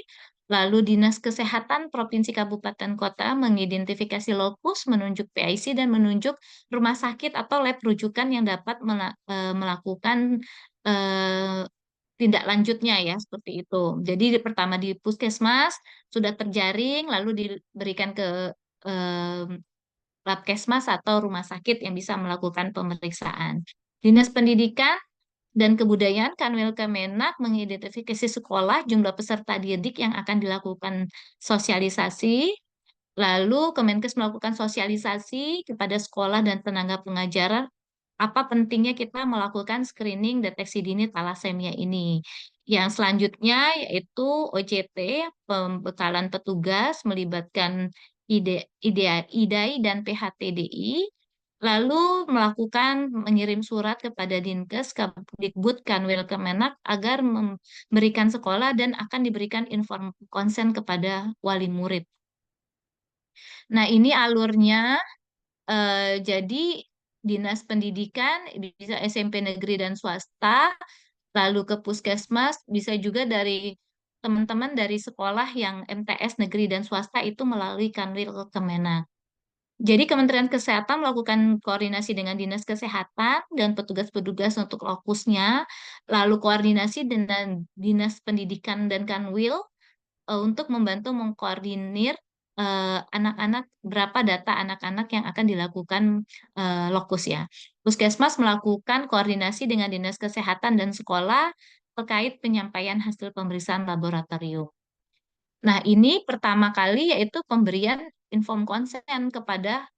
S4: lalu Dinas Kesehatan Provinsi Kabupaten Kota mengidentifikasi lokus, menunjuk PIC, dan menunjuk rumah sakit atau lab rujukan yang dapat melakukan eh, tindak lanjutnya ya, seperti itu. Jadi pertama di puskesmas sudah terjaring, lalu diberikan ke eh, Labkesmas atau rumah sakit yang bisa melakukan pemeriksaan. Dinas Pendidikan dan Kebudayaan Kanwil Kemenak mengidentifikasi sekolah, jumlah peserta didik yang akan dilakukan sosialisasi. Lalu Kemenkes melakukan sosialisasi kepada sekolah dan tenaga pengajar apa pentingnya kita melakukan screening deteksi dini talasemia ini. Yang selanjutnya yaitu OJT, pembekalan petugas melibatkan IDAI dan PHTDI, lalu melakukan mengirim surat kepada Dinkes, Kemdikbud, Kanwil Kemenak agar memberikan sekolah dan akan diberikan konsen kepada wali murid. Nah, ini alurnya. Jadi Dinas Pendidikan bisa SMP negeri dan swasta, lalu ke puskesmas, bisa juga dari teman-teman dari sekolah yang MTS negeri dan swasta itu melalui Kanwil Kemenak. Jadi Kementerian Kesehatan melakukan koordinasi dengan Dinas Kesehatan dan petugas-petugas untuk lokusnya, lalu koordinasi dengan Dinas Pendidikan dan Kanwil untuk membantu mengkoordinir anak-anak, berapa data anak-anak yang akan dilakukan lokus ya. Puskesmas melakukan koordinasi dengan Dinas Kesehatan dan sekolah terkait penyampaian hasil pemeriksaan laboratorium. Nah, ini pertama kali yaitu pemberian inform konsen kepada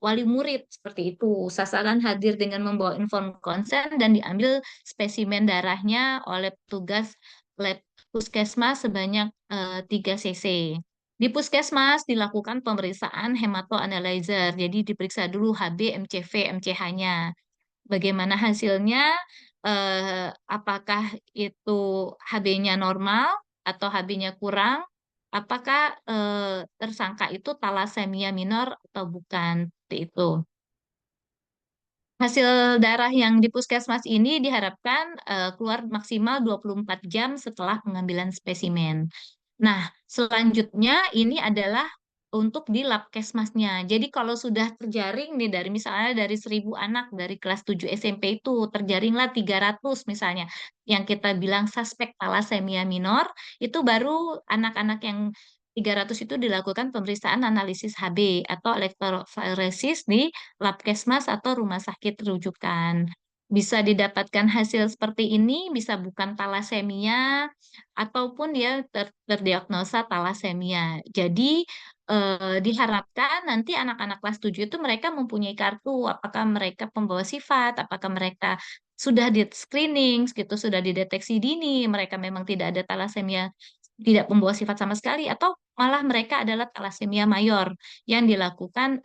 S4: wali murid seperti itu. Sasaran hadir dengan membawa inform konsen dan diambil spesimen darahnya oleh petugas lab puskesmas sebanyak 3 cc. Di puskesmas dilakukan pemeriksaan hematoanalyzer, jadi diperiksa dulu HB, MCV, MCH-nya. Bagaimana hasilnya? Apakah itu HB-nya normal atau HB-nya kurang? Apakah tersangka itu talasemia minor atau bukan? Seperti itu. Hasil darah yang di puskesmas ini diharapkan keluar maksimal 24 jam setelah pengambilan spesimen. Nah, selanjutnya ini adalah untuk di lab kesmasnya. Jadi kalau sudah terjaring nih dari misalnya dari 1.000 anak dari kelas 7 SMP itu terjaringlah 300 misalnya yang kita bilang suspek talasemia minor, itu baru anak-anak yang 300 itu dilakukan pemeriksaan analisis HB atau elektroforesis di Labkesmas atau rumah sakit rujukan. Bisa didapatkan hasil seperti ini, bisa bukan talasemia, ataupun dia terdiagnosa talasemia. Jadi, diharapkan nanti anak-anak kelas 7 itu mereka mempunyai kartu, apakah mereka pembawa sifat, apakah mereka sudah di screening, gitu, sudah dideteksi dini, mereka memang tidak ada talasemia, tidak pembawa sifat sama sekali, atau malah mereka adalah talasemia mayor yang dilakukan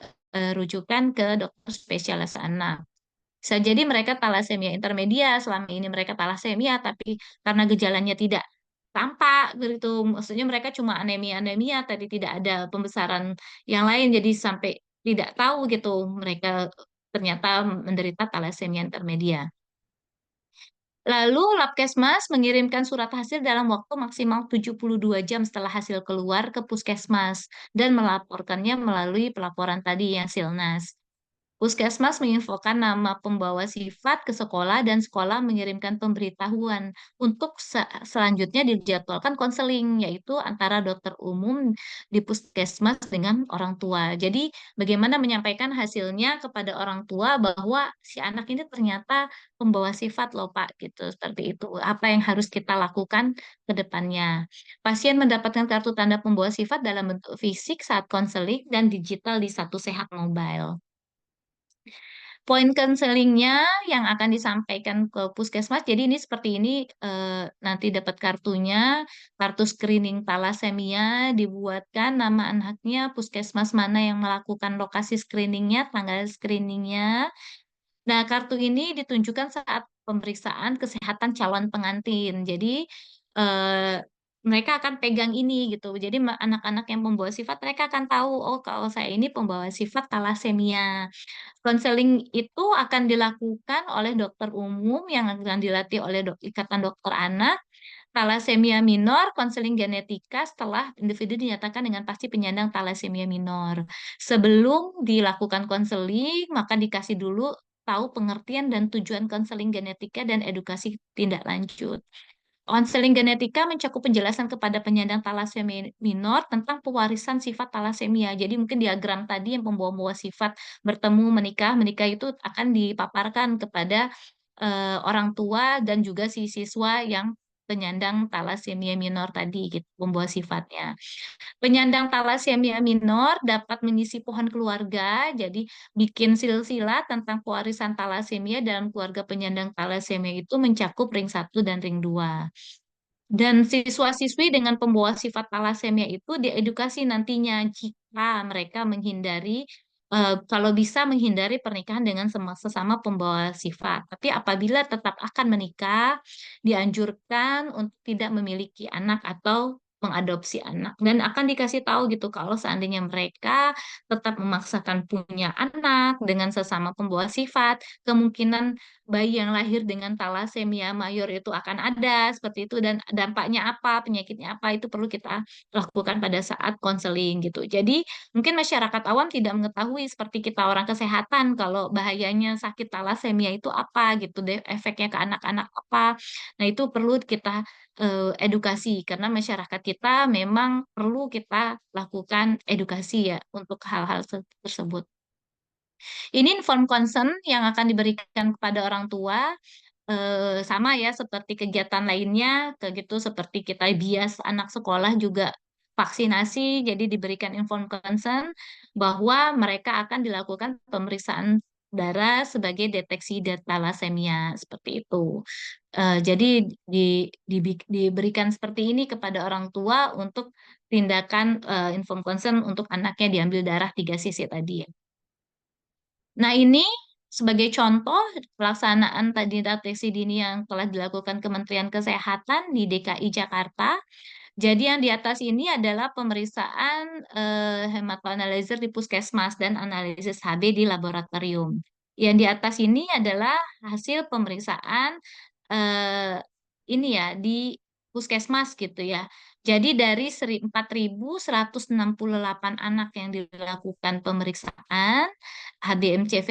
S4: rujukan ke dokter spesialis anak. Bisa jadi mereka talasemia intermedia, selama ini mereka talasemia, tapi karena gejalanya tidak tampak begitu, maksudnya mereka cuma anemia-anemia, tadi tidak ada pembesaran yang lain, jadi sampai tidak tahu gitu mereka ternyata menderita talasemia intermedia. Lalu Labkesmas mengirimkan surat hasil dalam waktu maksimal 72 jam setelah hasil keluar ke Puskesmas dan melaporkannya melalui pelaporan tadi yang Silnas. Puskesmas menginfokan nama pembawa sifat ke sekolah dan sekolah mengirimkan pemberitahuan untuk selanjutnya dijadwalkan konseling, yaitu antara dokter umum di puskesmas dengan orang tua. Jadi bagaimana menyampaikan hasilnya kepada orang tua bahwa si anak ini ternyata pembawa sifat loh Pak, gitu. Seperti itu. Apa yang harus kita lakukan ke depannya. Pasien mendapatkan kartu tanda pembawa sifat dalam bentuk fisik saat konseling dan digital di Satu Sehat Mobile. Poin konselingnya yang akan disampaikan ke puskesmas, jadi ini seperti ini, nanti dapat kartunya, kartu screening talasemia, dibuatkan nama anaknya, puskesmas mana yang melakukan lokasi screeningnya, tanggal screeningnya. Nah, kartu ini ditunjukkan saat pemeriksaan kesehatan calon pengantin. Jadi, eh, mereka akan pegang ini gitu. Jadi, anak-anak yang pembawa sifat, mereka akan tahu, oh kalau saya ini pembawa sifat talasemia. Konseling itu akan dilakukan oleh dokter umum yang akan dilatih oleh Ikatan Dokter Anak. Talasemia minor, konseling genetika setelah individu dinyatakan dengan pasti penyandang talasemia minor. Sebelum dilakukan konseling, maka dikasih dulu tahu pengertian dan tujuan konseling genetika dan edukasi tindak lanjut. Konseling genetika mencakup penjelasan kepada penyandang talasemia minor tentang pewarisan sifat talasemia. Jadi mungkin diagram tadi yang pembawa-bawa sifat bertemu menikah, menikah itu akan dipaparkan kepada orang tua dan juga si siswa yang penyandang talasemia minor tadi, gitu, pembawa sifatnya. Penyandang talasemia minor dapat mengisi pohon keluarga, jadi bikin silsilah tentang pewarisan talasemia dalam keluarga penyandang talasemia itu mencakup ring 1 dan ring 2. Dan siswa-siswi dengan pembawa sifat talasemia itu diedukasi nantinya jika mereka menghindari, kalau bisa menghindari pernikahan dengan sesama pembawa sifat. Tapi apabila tetap akan menikah, dianjurkan untuk tidak memiliki anak atau mengadopsi anak. Dan akan dikasih tahu gitu kalau seandainya mereka tetap memaksakan punya anak dengan sesama pembawa sifat, kemungkinan bayi yang lahir dengan talasemia mayor itu akan ada seperti itu, dan dampaknya apa, penyakitnya apa itu perlu kita lakukan pada saat konseling gitu. Jadi mungkin masyarakat awam tidak mengetahui seperti kita orang kesehatan kalau bahayanya sakit talasemia itu apa gitu deh, efeknya ke anak-anak apa. Nah, itu perlu kita edukasi karena masyarakat kita memang perlu kita lakukan edukasi ya untuk hal-hal tersebut. Ini inform consent yang akan diberikan kepada orang tua, sama ya seperti kegiatan lainnya, kayak gitu seperti kita bias anak sekolah juga vaksinasi, jadi diberikan inform consent bahwa mereka akan dilakukan pemeriksaan darah sebagai deteksi thalassemia seperti itu. Jadi diberikan seperti ini kepada orang tua untuk tindakan informed consent untuk anaknya diambil darah 3 cc tadi ya. Nah, ini sebagai contoh pelaksanaan tadi deteksi dini yang telah dilakukan Kementerian Kesehatan di DKI Jakarta. Jadi yang di atas ini adalah pemeriksaan hematoanalyzer di puskesmas dan analisis HB di laboratorium. Yang di atas ini adalah hasil pemeriksaan eh, ini ya di puskesmas gitu ya. Jadi dari 4.168 anak yang dilakukan pemeriksaan HbMC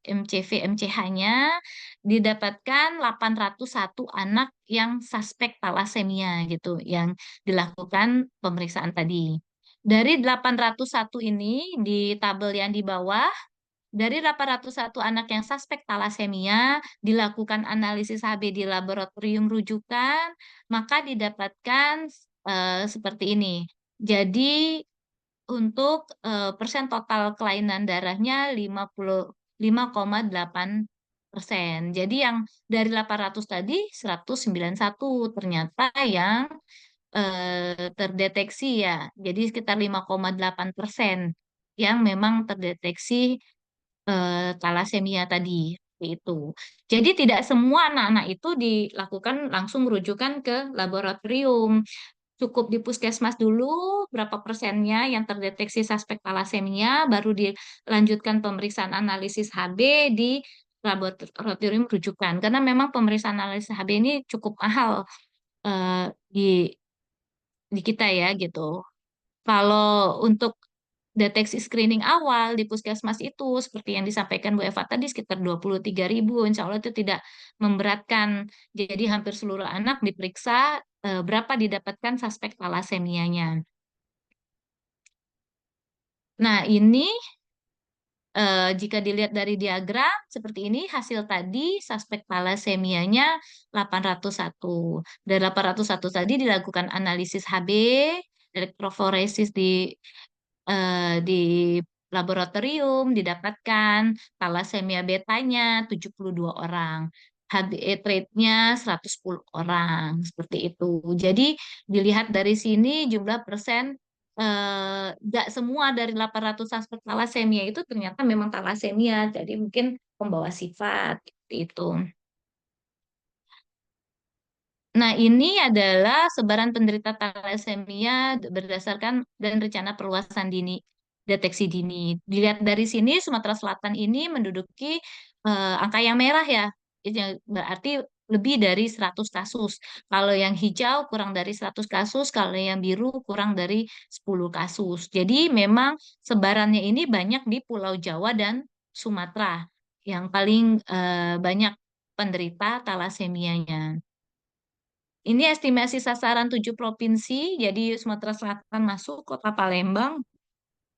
S4: MCV MCH-nya didapatkan 801 anak yang suspek talasemia gitu yang dilakukan pemeriksaan tadi. Dari 801 ini di tabel yang di bawah, dari 801 anak yang suspek talasemia dilakukan analisis HB di laboratorium rujukan, maka didapatkan seperti ini. Jadi untuk persen total kelainan darahnya 55,8%. Jadi yang dari 800 tadi 191 ternyata yang terdeteksi ya. Jadi sekitar 5,8% yang memang terdeteksi talasemia tadi. Seperti itu. Jadi tidak semua anak-anak itu dilakukan langsung rujukan ke laboratorium, cukup di puskesmas dulu berapa persennya yang terdeteksi suspek talasemia, baru dilanjutkan pemeriksaan analisis HB di laboratorium rujukan. Karena memang pemeriksaan analisis HB ini cukup mahal di kita ya gitu. Kalau untuk deteksi screening awal di puskesmas itu seperti yang disampaikan Bu Eva tadi sekitar 23.000, insya Allah itu tidak memberatkan. Jadi hampir seluruh anak diperiksa berapa didapatkan suspek talasemianya. Nah, ini jika dilihat dari diagram seperti ini, hasil tadi suspek talasemianya 801. Dari 801 tadi dilakukan analisis HB, elektroforesis di laboratorium, didapatkan talasemia betanya 72 orang. HbA rate-nya 110 orang, seperti itu. Jadi dilihat dari sini jumlah persen nggak semua dari 800 suspek talasemia itu ternyata memang talasemia, jadi mungkin pembawa sifat seperti itu. Nah, ini adalah sebaran penderita talasemia berdasarkan dan rencana perluasan dini, deteksi dini. Dilihat dari sini, Sumatera Selatan ini menduduki angka yang merah ya. Itu berarti lebih dari 100 kasus. Kalau yang hijau kurang dari 100 kasus, kalau yang biru kurang dari 10 kasus. Jadi memang sebarannya ini banyak di Pulau Jawa dan Sumatera yang paling banyak penderita talasemianya. Ini estimasi sasaran 7 provinsi, jadi Sumatera Selatan masuk, Kota Palembang.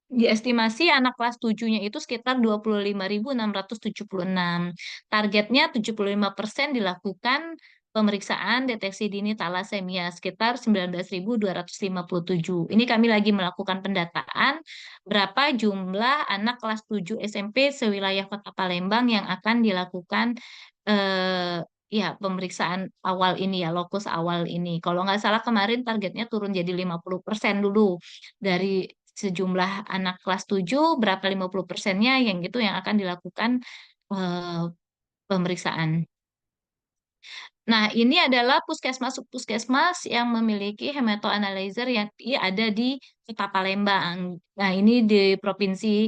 S4: Diestimasi anak kelas 7-nya itu sekitar 25.676. Targetnya 75% dilakukan pemeriksaan deteksi dini talasemia, sekitar 19.257. Ini kami lagi melakukan pendataan berapa jumlah anak kelas 7 SMP sewilayah Kota Palembang yang akan dilakukan ya pemeriksaan awal ini ya, lokus awal ini. Kalau nggak salah kemarin targetnya turun jadi 50% dulu dari sejumlah anak kelas 7, berapa 50%-nya yang itu yang akan dilakukan eh, pemeriksaan. Nah, ini adalah puskesmas-puskesmas yang memiliki hematoanalyzer yang ada di Kota Palembang. Nah, ini di Provinsi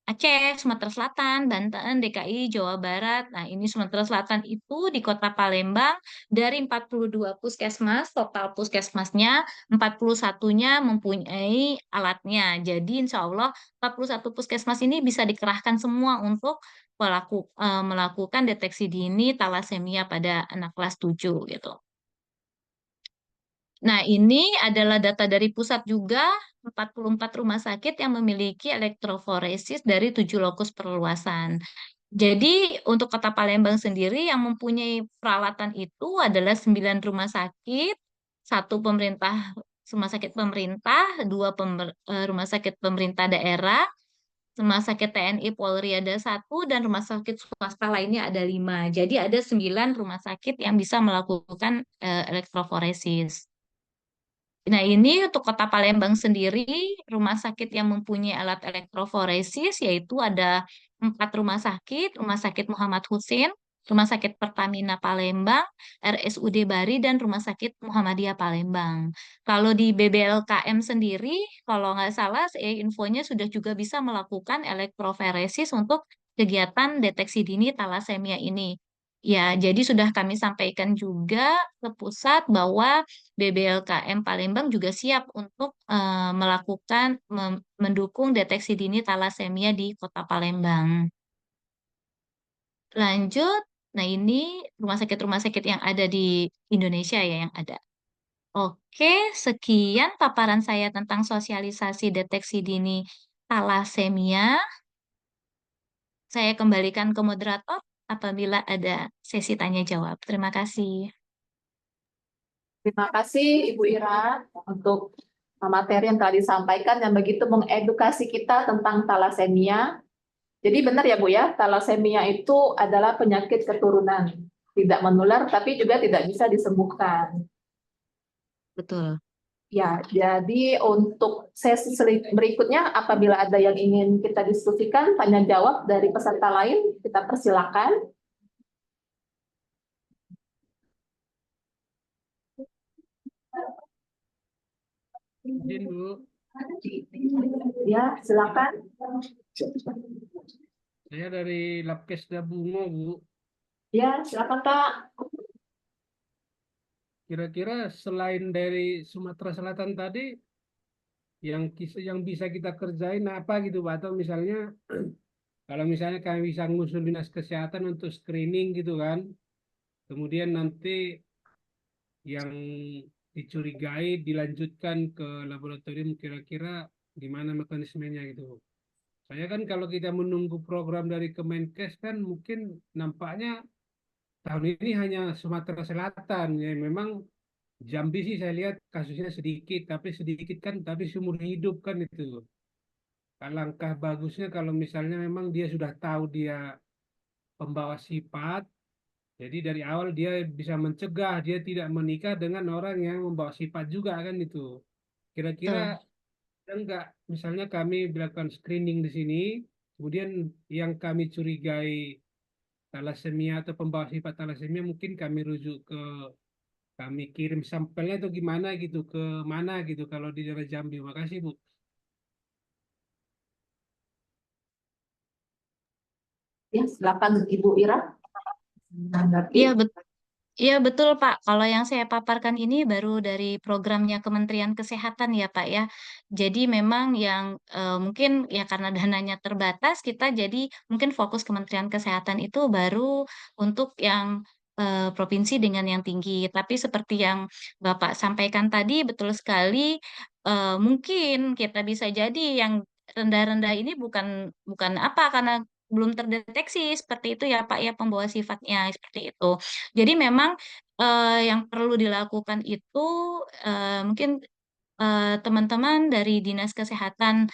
S4: Aceh, Sumatera Selatan, Banten, DKI, Jawa Barat. Nah, ini Sumatera Selatan itu di Kota Palembang dari 42 puskesmas, total puskesmasnya 41-nya mempunyai alatnya. Jadi insya Allah 41 puskesmas ini bisa dikerahkan semua untuk melakukan deteksi dini talasemia pada anak kelas 7 gitu. Nah, ini adalah data dari pusat juga, 44 rumah sakit yang memiliki elektroforesis dari 7 lokus perluasan. Jadi, untuk Kota Palembang sendiri yang mempunyai peralatan itu adalah 9 rumah sakit, satu rumah sakit pemerintah, dua rumah sakit pemerintah daerah, Rumah sakit TNI Polri ada 1 dan rumah sakit swasta lainnya ada 5. Jadi ada 9 rumah sakit yang bisa melakukan elektroforesis. Nah, ini untuk Kota Palembang sendiri, rumah sakit yang mempunyai alat elektroforesis yaitu ada 4 rumah sakit Muhammad Hussein, Rumah Sakit Pertamina Palembang, RSUD Bari, dan Rumah Sakit Muhammadiyah Palembang. Kalau di BBLKM sendiri, kalau nggak salah, infonya sudah juga bisa melakukan elektroforesis untuk kegiatan deteksi dini talasemia ini. Ya, jadi sudah kami sampaikan juga ke pusat bahwa BBLKM Palembang juga siap untuk melakukan mendukung deteksi dini talasemia di Kota Palembang. Lanjut, nah ini rumah sakit yang ada di Indonesia ya yang ada. Oke, sekian paparan saya tentang sosialisasi deteksi dini talasemia. Saya kembalikan ke moderator apabila ada sesi tanya jawab. Terima kasih.
S1: Terima kasih Ibu Ira untuk materi yang telah disampaikan yang begitu mengedukasi kita tentang talasemia. Jadi benar ya Bu ya, talasemia itu adalah penyakit keturunan, tidak menular tapi juga tidak bisa disembuhkan.
S4: Betul.
S1: Ya, jadi untuk sesi berikutnya apabila ada yang ingin kita diskusikan, tanya jawab dari peserta lain, kita persilakan.
S3: Izin Bu,
S1: Ya, silakan.
S3: saya dari Labkesda Bungo Bu.
S1: Ya, silakan Kak.
S3: Kira-kira selain dari Sumatera Selatan tadi, yang bisa kita kerjain apa gitu Pak? Atau misalnya kalau misalnya kami bisa ngusul dinas kesehatan untuk screening gitu kan, kemudian nanti yang dicurigai dilanjutkan ke laboratorium, kira-kira gimana mekanismenya gitu. Saya kan kalau kita menunggu program dari Kemenkes kan mungkin nampaknya tahun ini hanya Sumatera Selatan ya, memang Jambi sih saya lihat kasusnya sedikit, tapi sedikit kan, tapi seumur hidup kan itu. Langkah bagusnya kalau misalnya memang dia sudah tahu dia pembawa sifat, jadi dari awal dia bisa mencegah, dia tidak menikah dengan orang yang membawa sifat juga kan itu. Kira-kira
S4: Betul.
S3: ada enggak, misalnya kami melakukan screening di sini, kemudian yang kami curigai talasemia atau pembawa sifat talasemia mungkin kami rujuk ke, kami kirim sampelnya atau gimana gitu, ke mana gitu kalau di daerah Jambi. Makasih Bu.
S1: Ya, silakan Ibu Ira. Menanggapi.
S4: Iya, betul. Iya betul Pak, kalau yang saya paparkan ini baru dari programnya Kementerian Kesehatan ya Pak ya. Jadi memang yang mungkin ya karena dananya terbatas kita jadi mungkin fokus Kementerian Kesehatan itu baru untuk yang provinsi dengan yang tinggi. Tapi seperti yang Bapak sampaikan tadi betul sekali, mungkin kita bisa jadi yang rendah-rendah ini bukan apa karena belum terdeteksi seperti itu ya Pak ya pembawa sifatnya seperti itu. Jadi memang yang perlu dilakukan itu mungkin teman-teman dari Dinas Kesehatan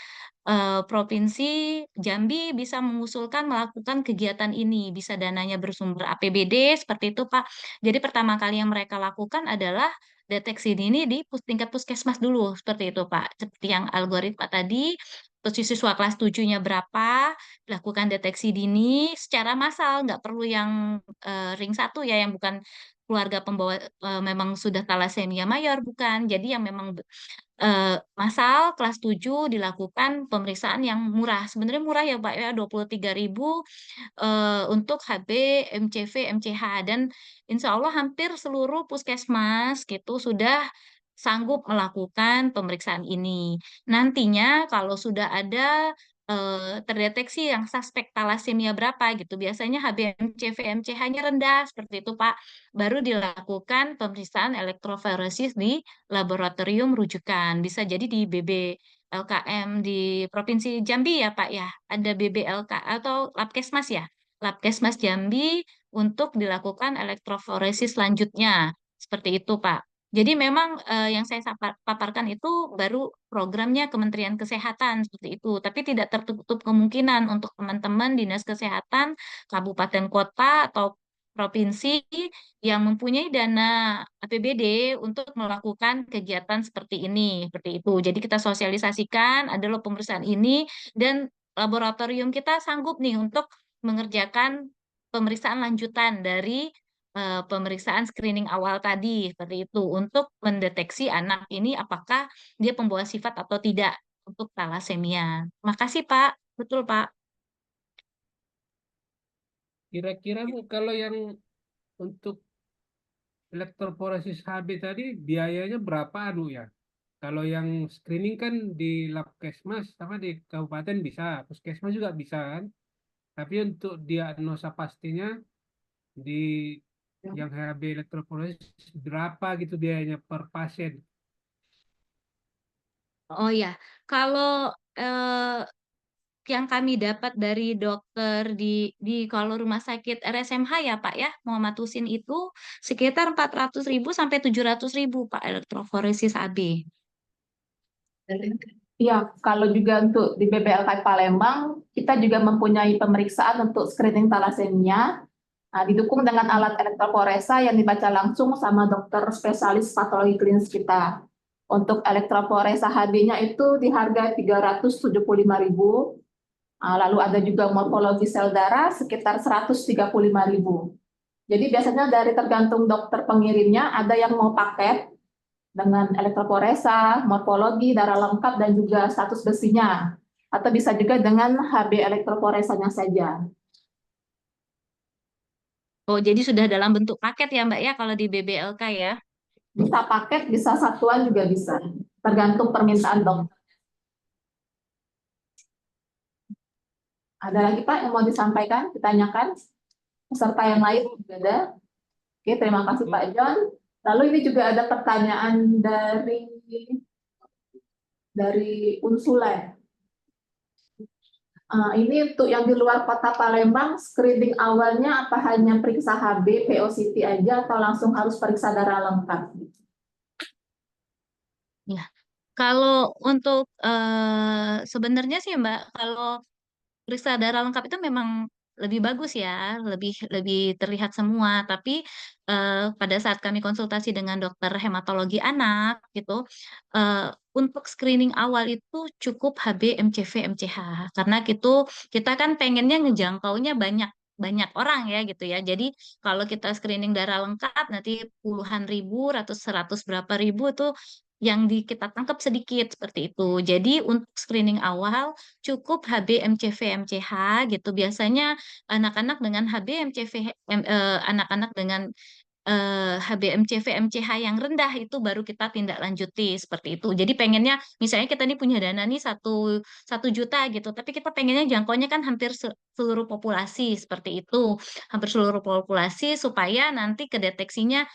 S4: Provinsi Jambi bisa mengusulkan melakukan kegiatan ini, bisa dananya bersumber APBD seperti itu Pak. Jadi pertama kali yang mereka lakukan adalah deteksi dini di tingkat puskesmas dulu, seperti itu Pak. Seperti yang algoritma tadi, terus siswa kelas 7-nya berapa, lakukan deteksi dini secara massal, nggak perlu yang ring 1 ya, yang bukan keluarga pembawa memang sudah talasemia mayor, bukan. Jadi yang memang massal kelas 7 dilakukan pemeriksaan yang murah. Sebenarnya murah ya Pak ya, 23.000 untuk HB, MCV, MCH dan insya Allah hampir seluruh puskesmas gitu sudah sanggup melakukan pemeriksaan ini. Nantinya kalau sudah ada terdeteksi yang suspek talasemia berapa gitu, biasanya HbMCV, MCH-nya rendah seperti itu Pak, baru dilakukan pemeriksaan elektroforesis di laboratorium rujukan. Bisa jadi di BBLKM di Provinsi Jambi ya Pak ya, ada BBLK atau Labkesmas ya, Labkesmas Jambi untuk dilakukan elektroforesis selanjutnya. Seperti itu Pak. Jadi memang yang saya paparkan itu baru programnya Kementerian Kesehatan seperti itu, tapi tidak tertutup kemungkinan untuk teman-teman dinas kesehatan kabupaten kota atau provinsi yang mempunyai dana APBD untuk melakukan kegiatan seperti itu. Jadi kita sosialisasikan ada loh pemeriksaan ini dan laboratorium kita sanggup nih untuk mengerjakan pemeriksaan lanjutan dari pemeriksaan screening awal tadi seperti itu untuk mendeteksi anak ini apakah dia pembawa sifat atau tidak untuk talasemia. Makasih Pak, betul Pak.
S3: Kira-kira Bu, kalau yang untuk elektroforesis HB tadi biayanya berapa anu ya? Kalau yang screening kan di Labkesmas sama di kabupaten bisa, puskesmas juga bisa kan? Tapi untuk diagnosa pastinya di yang HB elektroforesis berapa gitu biayanya per pasien?
S4: Oh ya, kalau yang kami dapat dari dokter kalau rumah sakit RSMH ya Pak ya, Muhammad Husin itu sekitar 400.000 sampai 700.000 Pak elektroforesis AB.
S1: Iya, kalau juga untuk di BBLK Palembang, kita juga mempunyai pemeriksaan untuk screening talasemia, didukung dengan alat elektroforesa yang dibaca langsung sama dokter spesialis patologi klinis kita. Untuk elektroforesa HB-nya itu di harga 375.000, lalu ada juga morfologi sel darah sekitar 135.000. Jadi biasanya dari tergantung dokter pengirimnya, ada yang mau paket dengan elektroforesa, morfologi, darah lengkap, dan juga status besinya. Atau bisa juga dengan HB elektroforesanya saja.
S4: Oh, jadi sudah dalam bentuk paket ya Mbak ya kalau di BBLK ya.
S1: Bisa paket, bisa satuan juga bisa. Tergantung permintaan dokter. Ada lagi Pak yang mau disampaikan, ditanyakan? Peserta yang lain juga ada. Oke, terima kasih Pak John. Lalu ini juga ada pertanyaan dari Unsula. Ini untuk yang di luar kota Palembang, screening awalnya apa hanya periksa HB, POCT aja, atau langsung harus periksa darah lengkap?
S4: Ya. Kalau untuk sebenarnya sih Mbak, kalau periksa darah lengkap itu memang lebih bagus ya, lebih lebih terlihat semua. Tapi pada saat kami konsultasi dengan dokter hematologi anak gitu, untuk screening awal itu cukup HB, MCV, MCH karena gitu kita kan pengennya ngejangkaunya banyak banyak orang ya gitu ya. Jadi kalau kita screening darah lengkap nanti puluhan ribu, ratus berapa ribu itu yang kita tangkap sedikit seperti itu. Jadi untuk screening awal cukup HB, MCV, MCH gitu. Biasanya anak-anak dengan HB, MCV, anak-anak dengan HB, MCV, MCH yang rendah itu baru kita tindak lanjuti seperti itu. Jadi pengennya misalnya kita ini punya dana nih 1 juta gitu, tapi kita pengennya jangkaunya kan hampir seluruh populasi seperti itu, hampir seluruh populasi supaya nanti kedeteksinya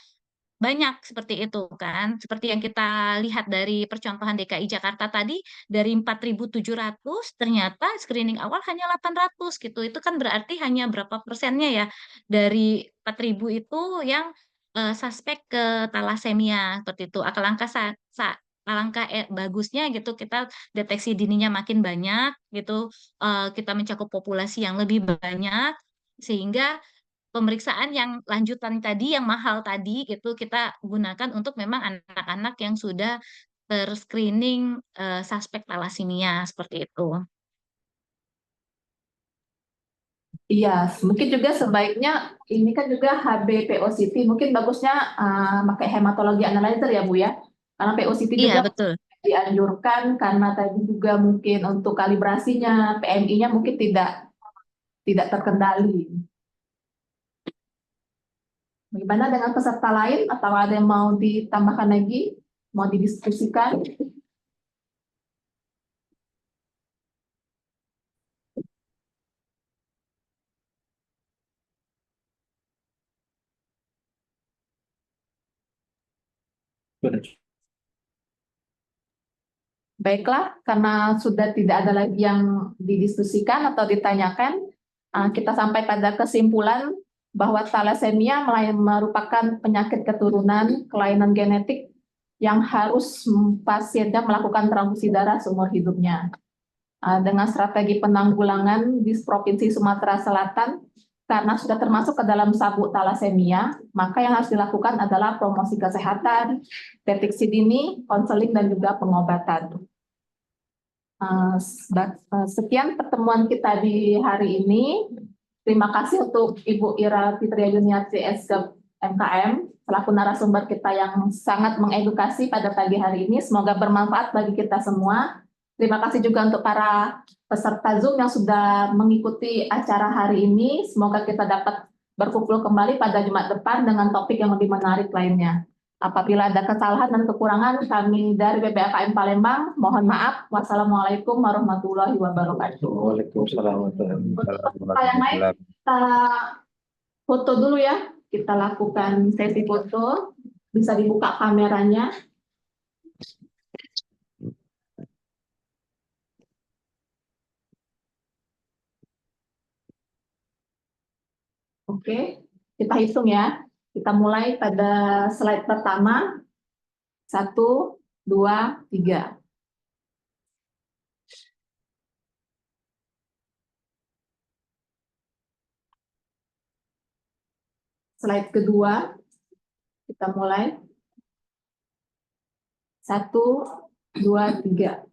S4: banyak seperti itu kan. Seperti yang kita lihat dari percontohan DKI Jakarta tadi, dari 4.700 ternyata screening awal hanya 800 gitu. Itu kan berarti hanya berapa persennya ya dari 4.000 itu yang suspek ke talasemia seperti itu. Alangkah bagusnya gitu kita deteksi dininya makin banyak gitu, kita mencakup populasi yang lebih banyak sehingga pemeriksaan yang lanjutan tadi, yang mahal tadi, itu kita gunakan untuk memang anak-anak yang sudah terscreening suspek talasemia seperti itu.
S1: Iya, mungkin juga sebaiknya ini kan juga HB POCT, mungkin bagusnya pakai hematologi analyzer ya Bu ya, karena POCT
S4: Iya,
S1: juga
S4: betul.
S1: dianjurkan karena tadi juga mungkin untuk kalibrasinya, PMI-nya mungkin tidak terkendali. Bagaimana dengan peserta lain atau ada yang mau ditambahkan lagi, mau didiskusikan? Baiklah, karena sudah tidak ada lagi yang didiskusikan atau ditanyakan, kita sampai pada kesimpulan bahwa thalassemia merupakan penyakit keturunan kelainan genetik yang harus pasiennya melakukan transfusi darah seumur hidupnya. Dengan strategi penanggulangan di Provinsi Sumatera Selatan, karena sudah termasuk ke dalam sabuk thalassemia, maka yang harus dilakukan adalah promosi kesehatan, deteksi dini, konseling, dan juga pengobatan. Sekian pertemuan kita di hari ini. Terima kasih untuk Ibu Ira Fitria Yuniarti SGAP MKM, selaku narasumber kita yang sangat mengedukasi pada pagi hari ini. Semoga bermanfaat bagi kita semua. Terima kasih juga untuk para peserta Zoom yang sudah mengikuti acara hari ini. Semoga kita dapat berkumpul kembali pada Jumat depan dengan topik yang lebih menarik lainnya. Apabila ada kesalahan dan kekurangan, kami dari BPAKM Palembang mohon maaf. Wassalamualaikum warahmatullahi wabarakatuh.
S5: Waalaikumsalam
S1: Untuk yang lain, kita foto dulu ya. Kita lakukan sesi foto. Bisa dibuka kameranya. Oke, kita hitung ya. Kita mulai pada slide pertama. 1, 2, 3. Slide kedua, kita mulai. 1, 2, 3.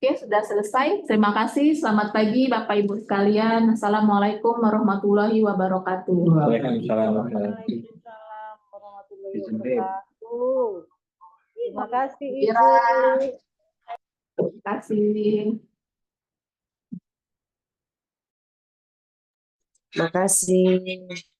S1: Oke, sudah selesai. Terima kasih. Selamat pagi, Bapak Ibu sekalian. Assalamualaikum warahmatullahi wabarakatuh.
S5: Waalaikumsalam.
S6: Waalaikumsalam warahmatullahi wabarakatuh. Terima kasih Ibu.
S1: Ira. Terima kasih.
S7: Makasih.